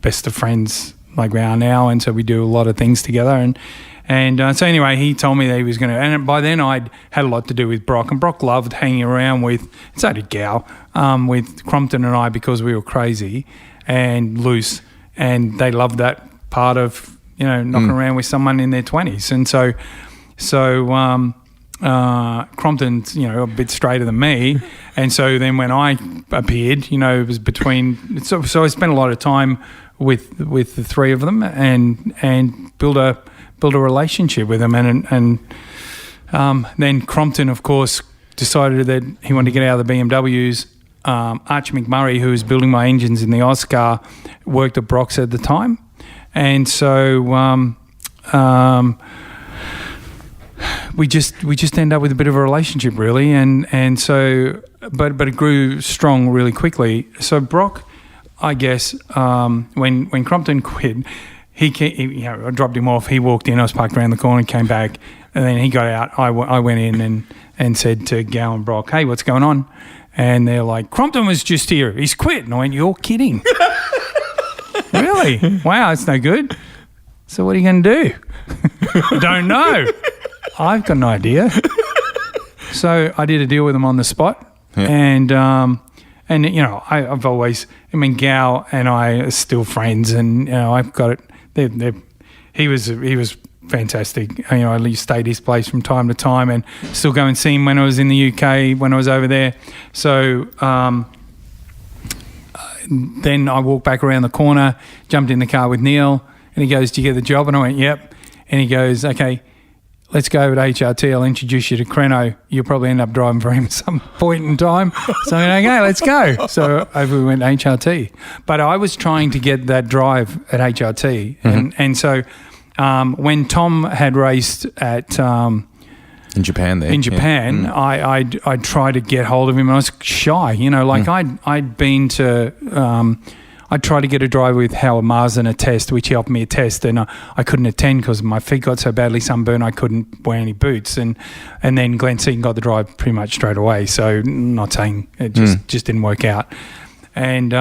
best of friends like we are now, and so we do a lot of things together. And so anyway, he told me that he was going to, and by then I'd had a lot to do with Brock, and Brock loved hanging around with, so did Gow, with Crompton and I because we were crazy and loose, and they loved that part of, knocking around with someone in their 20s. And so Crompton's, a bit straighter than me. And so then when I appeared, it was between... So I spent a lot of time with the three of them and build a relationship with them. And then Crompton, of course, decided that he wanted to get out of the BMWs. Archie McMurray, who was building my engines in the Oscar, worked at Brock's at the time. And so... we just end up with a bit of a relationship, really, and so but it grew strong really quickly. So Brock, I guess, when Crompton quit, I dropped him off. He walked in. I was parked around the corner, came back, and then he got out. I went in and said to Gal and Brock, "Hey, what's going on?" And they're like, "Crompton was just here. He's quit." And I went, "You're kidding." Really? Wow, that's no good. So what are you going to do? I don't know. I've got no idea. So I did a deal with him on the spot. Yeah. And I've always, Gal and I are still friends, and, I've got it. He was fantastic. I stayed at his place from time to time and still go and see him when I was in the UK, when I was over there. So then I walked back around the corner, jumped in the car with Neil, and he goes, "Do you get the job?" And I went, "Yep." And he goes, "Okay, let's go over to HRT. I'll introduce you to Creno. You'll probably end up driving for him at some point in time." So I went, "Okay, let's go." So over we went to HRT. But I was trying to get that drive at HRT. Mm-hmm. And so when Tom had raced at... in Japan there. In Japan, yeah. I tried to get hold of him, and I was shy. I'd been to... I tried to get a drive with Howard Marsden a test, which helped me a test, and I couldn't attend because my feet got so badly sunburned I couldn't wear any boots. And then Glenn Seaton got the drive pretty much straight away. So not saying it just didn't work out. And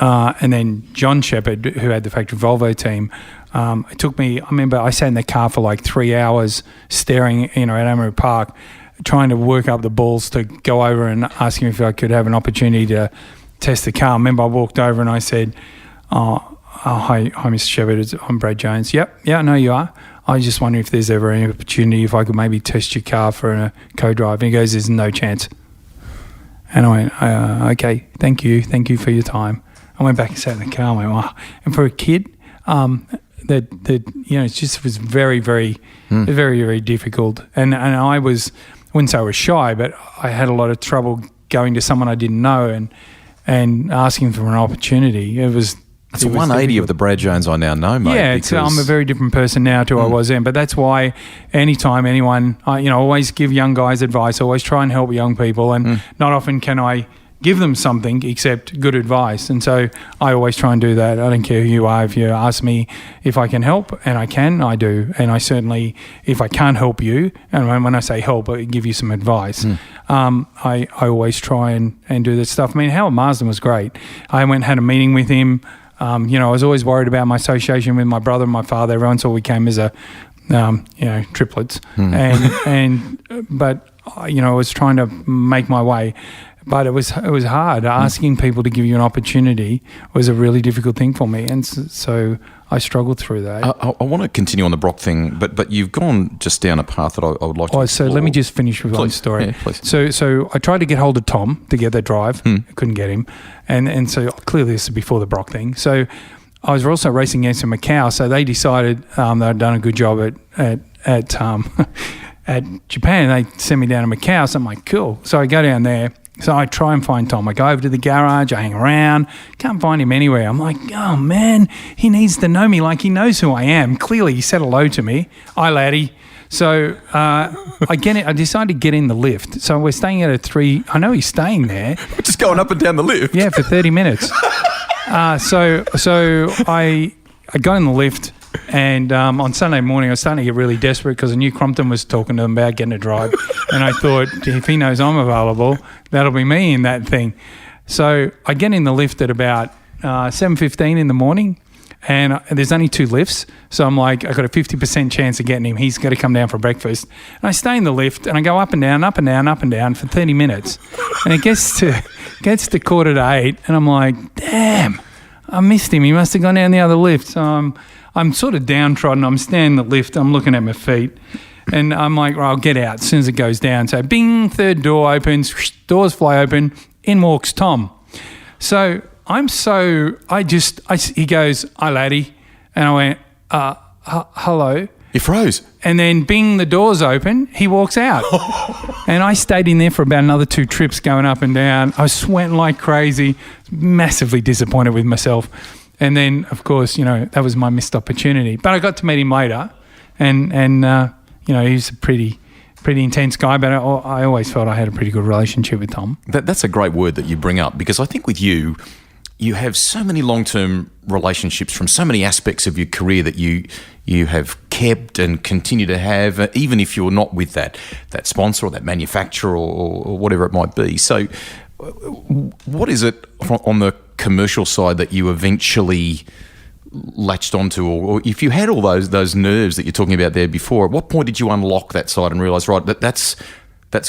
then John Shepherd, who had the factory Volvo team, it took me. I remember I sat in the car for like 3 hours staring, at Amaru Park, trying to work up the balls to go over and ask him if I could have an opportunity to test the car. I remember I walked over and I said, hi, Mr. Shepherd, I'm Brad Jones. Yep, yeah, I know you are. I was just wondering if there's ever any opportunity if I could maybe test your car for a co-drive. And he goes, "There's no chance." And I went, "Okay, thank you for your time." I went back and sat in the car and went, "Wow." And for a kid, it just was very, very, very, very difficult. And I wouldn't say I was shy, but I had a lot of trouble going to someone I didn't know and asking for an opportunity. It's 180 of the Brad Jones I now know, mate. Yeah, I'm a very different person now to I was then. But that's why anytime anyone, I always give young guys advice, always try and help young people, and not often can I give them something except good advice. And so I always try and do that. I don't care who you are. If you ask me if I can help, and I can, I do. And I certainly, if I can't help you, and when I say help, I give you some advice. I always try and do that stuff. I mean, Howard Marsden was great. I went and had a meeting with him. I was always worried about my association with my brother and my father. Everyone saw we came as triplets. But I was trying to make my way. But it was hard. Asking people to give you an opportunity was a really difficult thing for me, and so I struggled through that. I want to continue on the Brock thing, but you've gone just down a path that I would like to explore. So let me just finish with one story. Yeah, please. So I tried to get hold of Tom to get that drive. I couldn't get him, and so clearly this is before the Brock thing. So I was also racing against Macau, so they decided they'd done a good job at Japan. They sent me down to Macau, so I'm like, cool. So I go down there. So I try and find Tom. I go over to the garage, I hang around, can't find him anywhere. I'm like, oh man, he needs to know me, like he knows who I am. Clearly he said hello to me. Hi laddie. So I decided to get in the lift. So we're staying at a 3, I know he's staying there. We're just going up and down the lift. Yeah, for 30 minutes. So I got in the lift. And on Sunday morning, I was starting to get really desperate because I knew Crompton was talking to him about getting a drive. And I thought, if he knows I'm available, that'll be me in that thing. So I get in the lift at about 7:15 in the morning, and there's only 2 lifts. So I'm like, I've got a 50% chance of getting him. He's got to come down for breakfast. And I stay in the lift, and I go up and down, up and down, up and down for 30 minutes. And it gets to 7:45, and I'm like, damn, I missed him. He must have gone down the other lift. So I'm sort of downtrodden. I'm standing in the lift. I'm looking at my feet. And I'm like, well, I'll get out as soon as it goes down. So bing, third door opens, doors fly open, in walks Tom. So he goes, "Hi, laddie." And I went, hello. You froze. And then bing, the doors open, he walks out. And I stayed in there for about another 2 trips going up and down. I was sweating like crazy, massively disappointed with myself. And then, of course, that was my missed opportunity. But I got to meet him later, and he's a pretty intense guy, but I always felt I had a pretty good relationship with Tom. That's a great word that you bring up, because I think with you have so many long-term relationships from so many aspects of your career that you have kept and continue to have, even if you're not with that sponsor or that manufacturer or whatever it might be. So what is it on the commercial side that you eventually latched onto, or if you had all those nerves that you're talking about there before, at what point did you unlock that side and realise, right, that's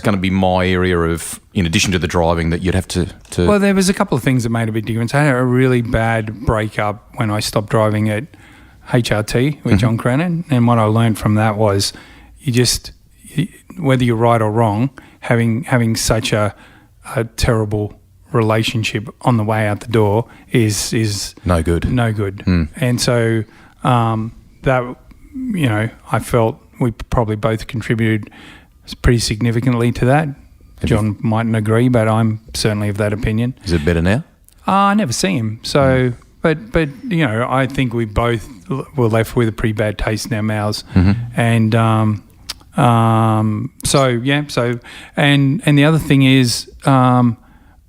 going to be my area of, in addition to the driving, that you'd have to... Well, there was a couple of things that made a big difference. I had a really bad breakup when I stopped driving at HRT with John Crennan, and what I learned from that was whether you're right or wrong, having such a terrible relationship on the way out the door is no good. And so that, I felt we probably both contributed pretty significantly to that. John mightn't agree, but I'm certainly of that opinion. Is it better now? I never see him. So, but I think we both were left with a pretty bad taste in our mouths. And and the other thing is,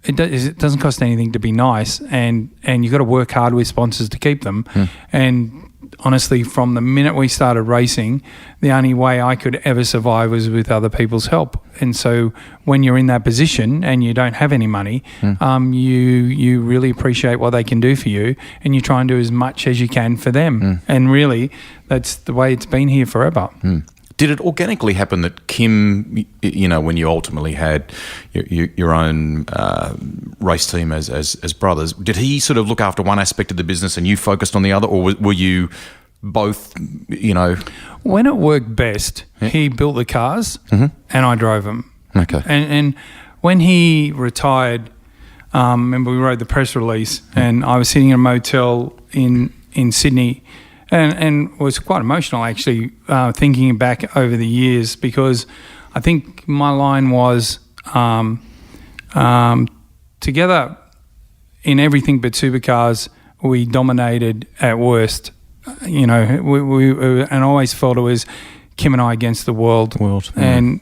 it doesn't cost anything to be nice, and you've got to work hard with sponsors to keep them. And honestly, from the minute we started racing, the only way I could ever survive was with other people's help. And so when you're in that position and you don't have any money, you really appreciate what they can do for you, and you try and do as much as you can for them. And really, that's the way it's been here forever. Did it organically happen that Kim, when you ultimately had your own race team as brothers, did he sort of look after one aspect of the business and you focused on the other, or were you both, When it worked best, he built the cars and I drove them. Okay. And when he retired, remember we wrote the press release, and I was sitting in a motel in Sydney, and was quite emotional actually, thinking back over the years, because I think my line was together in everything but supercars, we dominated at worst. We and I always felt it was Kim and I against the world. And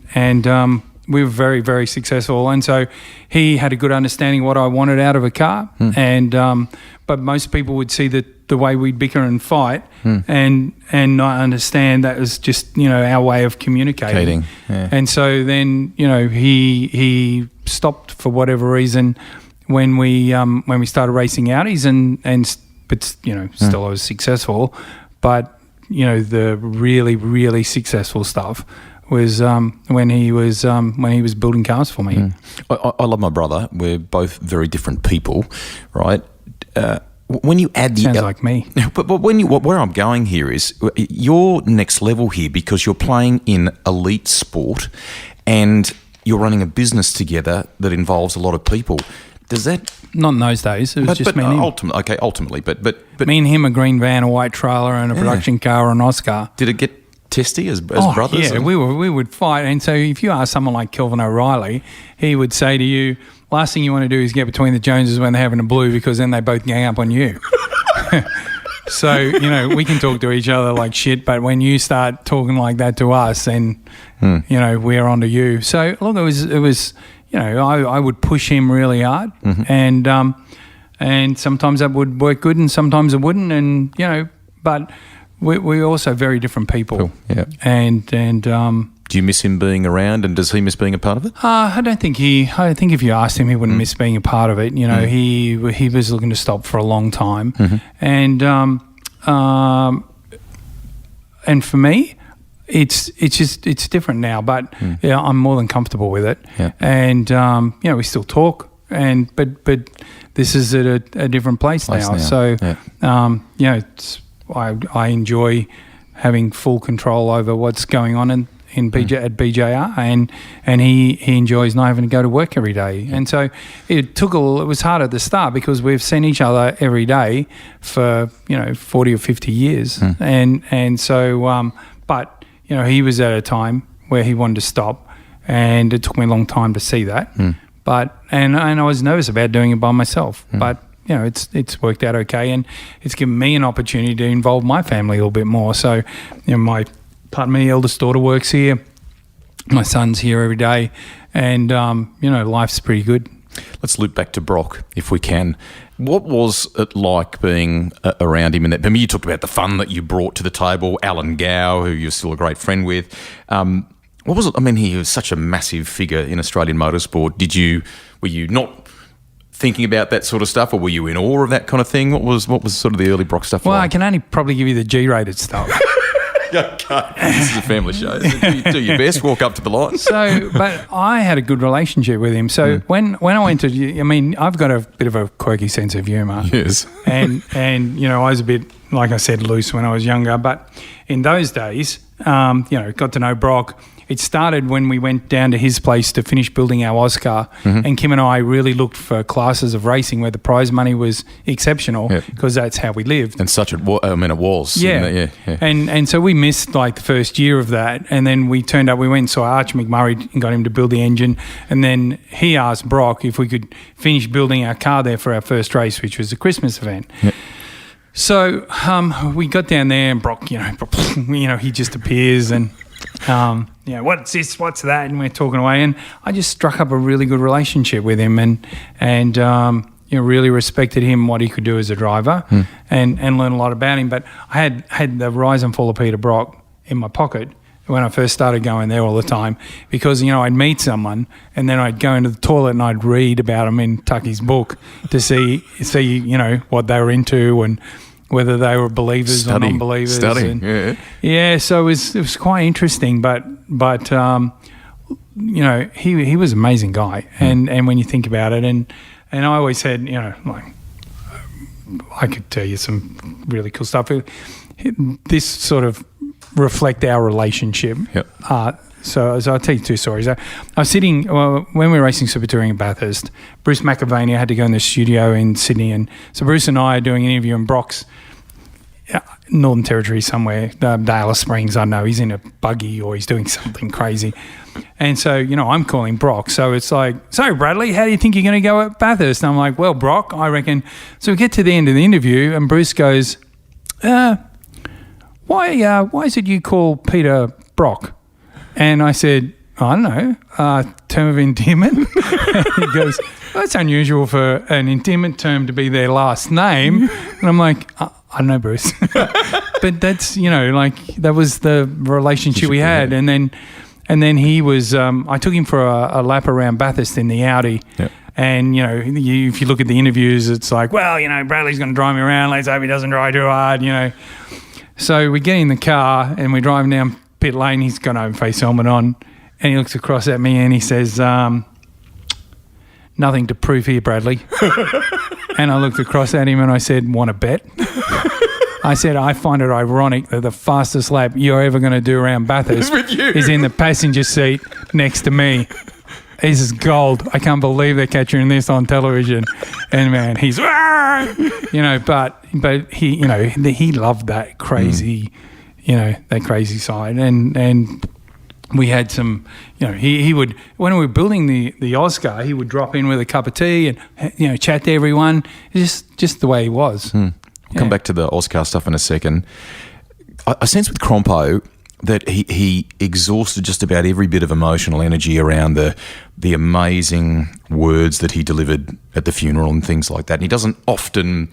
we were very, very successful. And so he had a good understanding of what I wanted out of a car. But most people would see the way we'd bicker and fight and not understand that was just, our way of communicating. Yeah. And so then, he stopped for whatever reason when we started racing Audis but still I was successul. But, the really, really successful stuff was when he was building cars for me. I love my brother. We're both very different people, right? When you add the... Sounds like me. But where I'm going here is you're next level here, because you're playing in elite sport and you're running a business together that involves a lot of people. Does that... Not in those days. It was just me and him. Ultimately, but me and him, a green van, a white trailer, and a production car, or an Oscar. Did it get testy as brothers? Yeah, we would fight. And so if you ask someone like Kelvin O'Reilly, he would say to you, last thing you want to do is get between the Joneses when they're having a blue, because then they both gang up on you. So, we can talk to each other like shit, but when you start talking like that to us, then, we're on to you. So, look, it was I would push him really hard, and sometimes that would work good and sometimes it wouldn't, and, but we're also very different people. Cool. Yeah. And do you miss him being around, and does he miss being a part of it? I don't think if you asked him, he wouldn't miss being a part of it. He was looking to stop for a long time, and for me, it's different now. But I'm more than comfortable with it, and we still talk, but this is at a different place now. So I enjoy having full control over what's going on at BJR, and he enjoys not having to go to work every day. And so it was hard at the start because we've seen each other every day for 40 or 50 years, and so but he was at a time where he wanted to stop, and it took me a long time to see that. But and I was nervous about doing it by myself, but it's worked out okay, and it's given me an opportunity to involve my family a little bit more. So, my eldest daughter works here, my son's here every day, and life's pretty good. Let's loop back to Brock if we can. What was it like being around him? I mean, you talked about the fun that you brought to the table. Alan Gow, who you're still a great friend with. What was it? I mean, he was such a massive figure in Australian motorsport. Were you not thinking about that sort of stuff, or were you in awe of that kind of thing? What was sort of the early Brock stuff like? Well, I can only probably give you the G-rated stuff. Okay. This is a family show. Do your best, walk up to the line. But I had a good relationship with him. So when I went to, I've got a bit of a quirky sense of humour. Yes. And I was a bit, like I said, loose when I was younger. But in those days, got to know Brock. It started when we went down to his place to finish building our Oscar, and Kim and I really looked for classes of racing where the prize money was exceptional because that's how we lived. And it was. Yeah. And so we missed like the first year of that, and then we turned up, we went and saw Arch McMurray and got him to build the engine, and then he asked Brock if we could finish building our car there for our first race, which was the Christmas event. Yep. So we got down there, and Brock, he just appears and... what's this, what's that, and we're talking away, and I just struck up a really good relationship with him, and really respected him, what he could do as a driver, and learned a lot about him. But I had the Rise and Fall of Peter Brock in my pocket when I first started going there all the time, because I'd meet someone and then I'd go into the toilet and I'd read about him in Tucky's book to see what they were into and whether they were believers or non-believers. So it was quite interesting, but he was an amazing guy, and when you think about it, and I always said, I could tell you some really cool stuff. This sort of reflect our relationship. Yep. So I'll tell you two stories. I was sitting, when we were racing Super Touring in Bathurst, Bruce McAvaney had to go in the studio in Sydney, and so Bruce and I are doing an interview in Brock's Northern Territory somewhere, Alice Springs, I don't know, he's in a buggy or he's doing something crazy. And so, I'm calling Brock. So it's like, so Bradley, how do you think you're going to go at Bathurst? And I'm like, well, Brock, I reckon. So we get to the end of the interview and Bruce goes, why is it you call Peter Brock? And I said, I don't know, term of endearment. He goes, well, that's unusual for an endearment term to be their last name. And I'm like, I don't know, Bruce. But that's, that was the relationship we had. And then he was, I took him for a lap around Bathurst in the Audi. Yep. And, if you look at the interviews, it's like, well, Bradley's going to drive me around. Let's hope he doesn't drive too hard, So we get in the car and we're driving down pit lane. He's got an open face helmet on. And he looks across at me and he says, nothing to prove here, Bradley. And I looked across at him and I said, want to bet? I said, I find it ironic that the fastest lap you're ever going to do around Bathurst is in the passenger seat next to me. This is gold. I can't believe they're capturing this on television. And man, he's, but he, he loved that crazy, that crazy side. And we had some, he would, when we were building the Oscar, he would drop in with a cup of tea and, chat to everyone. Just the way he was. We'll come back to the Oscar stuff in a second. I sense with Crompo that he exhausted just about every bit of emotional energy around the amazing words that he delivered at the funeral and things like that. And he doesn't often,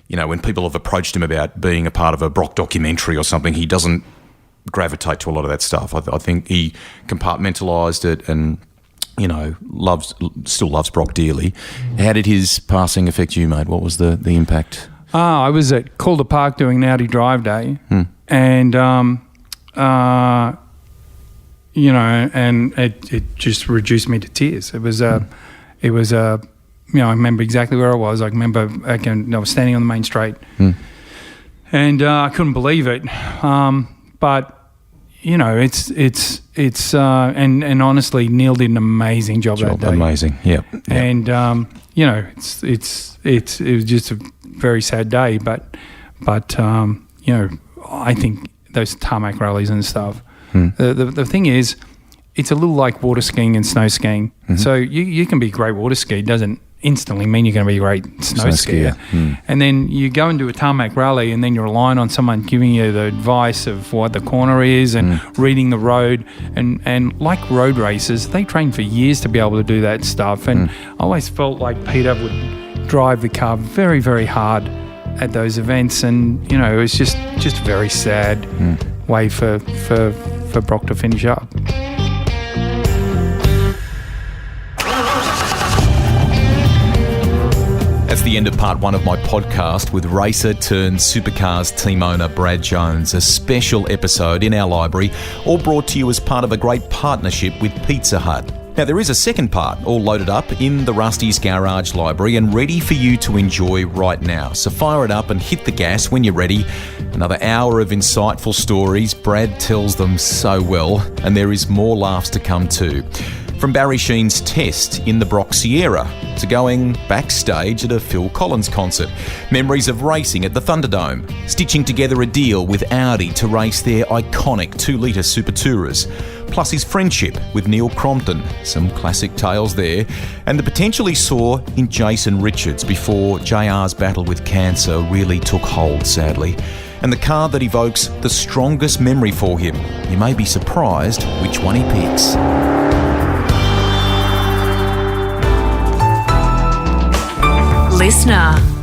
when people have approached him about being a part of a Brock documentary or something, he doesn't gravitate to a lot of that stuff. I think he compartmentalised it and, still loves Brock dearly. How did his passing affect you, mate? What was the impact? I was at Calder Park doing an Audi Drive Day and, and it just reduced me to tears. It was I remember exactly where I was. I was standing on the main straight and I couldn't believe it. But, and honestly, Neil did an amazing job that day. Amazing, yep. And it was just a very sad day, but I think those tarmac rallies and stuff. The thing is, it's a little like water skiing and snow skiing. Mm-hmm. So you can be a great water skier, doesn't instantly mean you're going to be a great snow skier. And then you go and do a tarmac rally, and then you're relying on someone giving you the advice of what the corner is and reading the road. And like road races, they train for years to be able to do that stuff. And I always felt like Peter would drive the car very, very hard at those events, and it was just a very sad way for Brock to finish up. That's the end of part one of my podcast with racer turned Supercars team owner Brad Jones, a special episode in our library, all brought to you as part of a great partnership with Pizza Hut. Now, there is a second part, all loaded up in the Rusty's Garage library and ready for you to enjoy right now. So fire it up and hit the gas when you're ready. Another hour of insightful stories. Brad tells them so well, and there is more laughs to come too. From Barry Sheen's test in the Brock Sierra to going backstage at a Phil Collins concert, memories of racing at the Thunderdome, stitching together a deal with Audi to race their iconic 2-litre Super Tourers, plus his friendship with Neil Crompton, some classic tales there, and the potential he saw in Jason Richards before JR's battle with cancer really took hold, sadly, and the car that evokes the strongest memory for him. You may be surprised which one he picks. Listener.